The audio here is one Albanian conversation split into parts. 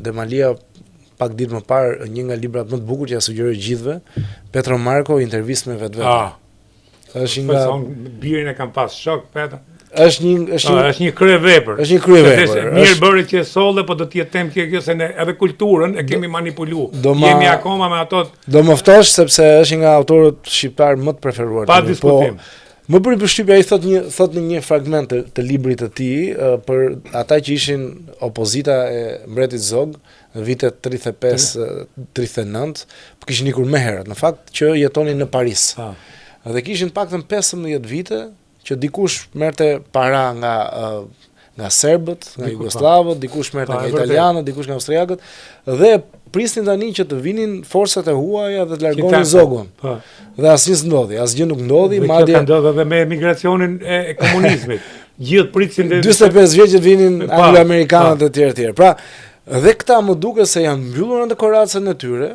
Demalia pak ditë më parë një nga librat më të bukur që ja sugjeroj gjithëve, Petro Marko, intervistë me vetvete. Është nga birin e kam pas shok, Petro. Është një kryevepër. Është një kryevepër. Mirë bëri që e solle, po do të jetë temë kjo se ne edhe kulturën e kemi manipuluar. Jemi akoma me ato. Do moftosh sepse është një nga autorët shqiptar më të preferuar. Pa diskutim. Më bëri përshtypje ai thot në një fragment të librit të tij për ata që ishin opozita e mbretit Zog në vitet 35-39, po kishin ikur më herët, në fakt që jetonin në Paris. Dhe kishin paktën 15 vite që dikush merrte para nga serbët, nga jugosllavët, dikush merrte nga italianët, dikush nga austriakët dhe prisnin tani që të vinin forcat e huaja dhe të largonin Zogun. Dhe asnjë s'ndodhi, asgjë nuk ndodhi, madje ndodhi edhe me emigracionin e komunizmit. Gjithë pritsin 45 vjeç që vinin anglo-amerikanët e tjerë. Pra, dhe këta më duket se janë mbyllur në dekoracën e tyre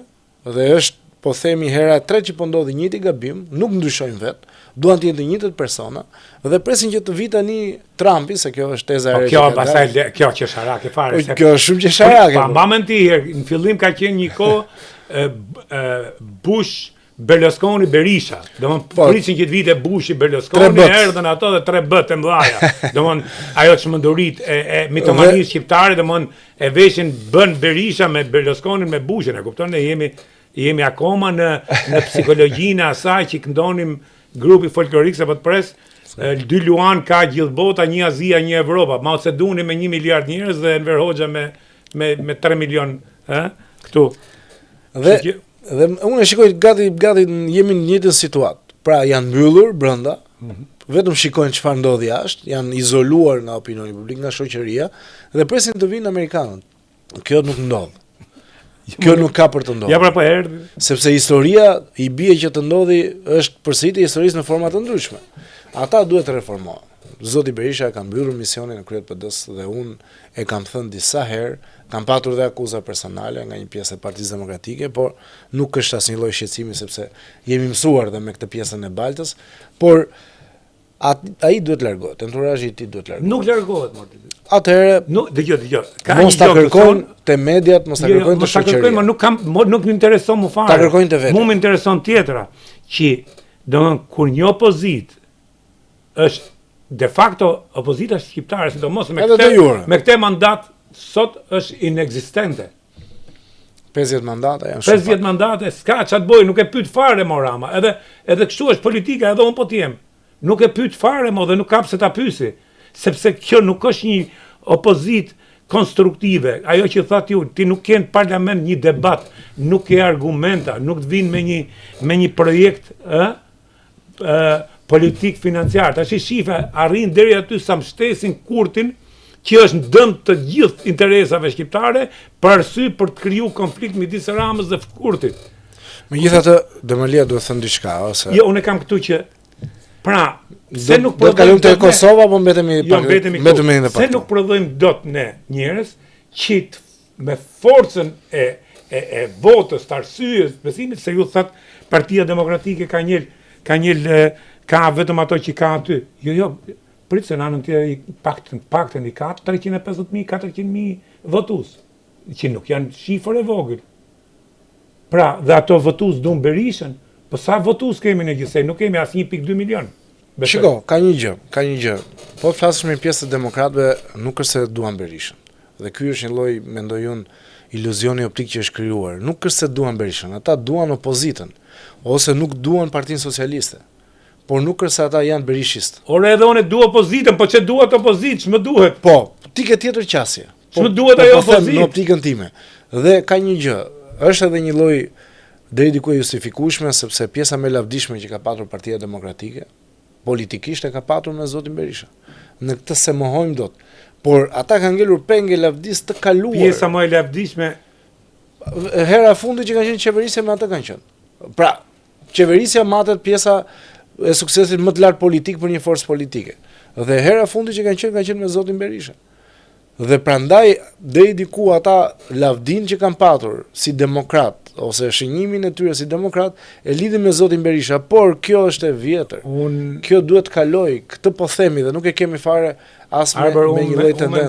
dhe është, po themi, hera e tretë që po ndodhi njëjti gabim, nuk ndryshojnë vetë, duan të jenë të njëjtët persona dhe presin që të vi tani Trumpi, se kjo është teza e re. Kjo qesharake fare. Kjo është shumë qesharake. Pa menti, në fillim ka qenë një kohë Bush Berlusconi Berisha. Domthon prisin që të vite Bushi Berlusconi, erdhën ato dhe 3 bët e mëdha. Domthon ajo çmendurit e mitomanisë shqiptare, domthon e veshin bën Berisha me Berlusconin me Bushin, e kupton? Ne jemi akoma në psikologjinë e asaj që këndonim grupi folklorik se po të pres 2 luan ka gjithë bota, një Azia, një Evropa. Mao Zedongi me 1 miliard njerëz dhe Enver Hoxha me 3 milion, këtu. Dhe unë shikoj gati jemi në njëjtën situatë. Pra janë mbyllur brenda, vetëm shikojnë çfarë ndodh jashtë, janë izoluar nga opinioni publik, nga shoqëria dhe presin të vinë amerikanët. Kjo nuk ndodh. Kjo nuk ka për të ndodhur. Ja pra po erdhi. Sepse historia i bie që të ndodhi është përsëritje e historisë në forma të ndryshme. Ata duhet të reformohen. Zoti Berisha ka mbyllur misionin e kryet PD-s dhe unë e kam thënë disa herë, kam patur dhe akuza personale nga një pjesë e Partisë Demokratike, por nuk është asnjë lloj shqetësimi sepse jemi mësuar dhe me këtë pjesën e Baltës, por ai duhet largohet, enturazhi i tij duhet largohet. Nuk largohet, Morti. Atëherë, dëgjoj. Mos ta kërkojnë te mediat, mos ta kërkojnë te shoqëria. Nuk më intereson më fare. Ta kërkojnë te vetë. Mu më intereson tjetra, që domthon kur një opozit është de facto opozita shqiptare, sidomos me këtë mandat sot është inekzistente. 50 mandate janë shumë. 50 mandate, s'ka ç'a të bëj, nuk e pyet fare Morama. Edhe kështu është politika, edhe unë po t'jem. Nuk e pyet fare dhe nuk ka pse ta pyesi, sepse kjo nuk është një opozit konstruktive. Ajo që thatë ju, ti nuk ke në parlament një debat, nuk ke argumenta, nuk të vinë me një projekt politik financiar. Tash shife arrin deri aty sa mbështesin Kurtin, që është në dëm të gjithë interesave shqiptare, për arsye për të kriju konflikt midis Ramës dhe Kurtit. Megjithatë, Demalia duhet thënë diçka ose. Jo, unë kam këtu që pra, se nuk do të kalojmë te Kosova, apo mbetemi se nuk prodhojmë dot ne njerëz që me forcën e votës, të arsyes, besimit, se ju thatë Partia Demokratike ka vetëm ato që ka aty. Jo, pritë se në anën tjerë paktën i ka 350.000, 400.000 votus, që nuk janë shifër e vogël. Pra, dhe ato votus duan Berishën, po sa votus kemi në gjithsej, nuk kemi as 1.2 milion. Shiko, ka një gjë. Po të flasësh me pjesë të demokratëve, nuk është se duan Berishën. Dhe ky është një lloj, mendoj unë, iluzioni optik që është krijuar. Nuk është se duan Berishën, ata duan opozitën, ose nuk duan Partinë Socialiste. Por nuk është se ata janë berishistë. Ore, edhe unë dua opozitën, po çe duat opozitë, ç'më duhet? Po, ti ke tjetër qasje. Ç'më duhet ajo opozitë? Në optikën time. Dhe ka një gjë, është edhe një lloj deri diku e justifikueshme, sepse pjesa më lavdishme që ka patur Partia Demokratike, politikisht e ka patur me zotin Berisha. Në këtë se mohojmë dot. Por ata kanë ngelur penge lavdis të kaluar. Pjesa më e lavdishme hera e fundit që kanë qenë qeverisja me ata kanë qenë. Pra, qeverisja matet pjesa e suksesit më të lartë politik për një forcë politike. Dhe hera e fundit që kanë qenë me zotin Berisha. Dhe prandaj deri diku ata lavdin që kanë patur si demokrat ose shënjimin e tyre si demokrat e lidhin me zotin Berisha, por kjo është e vjetër. Kjo duhet të kaloj, këtë po themi dhe nuk e kemi fare as me një lloj tendencë.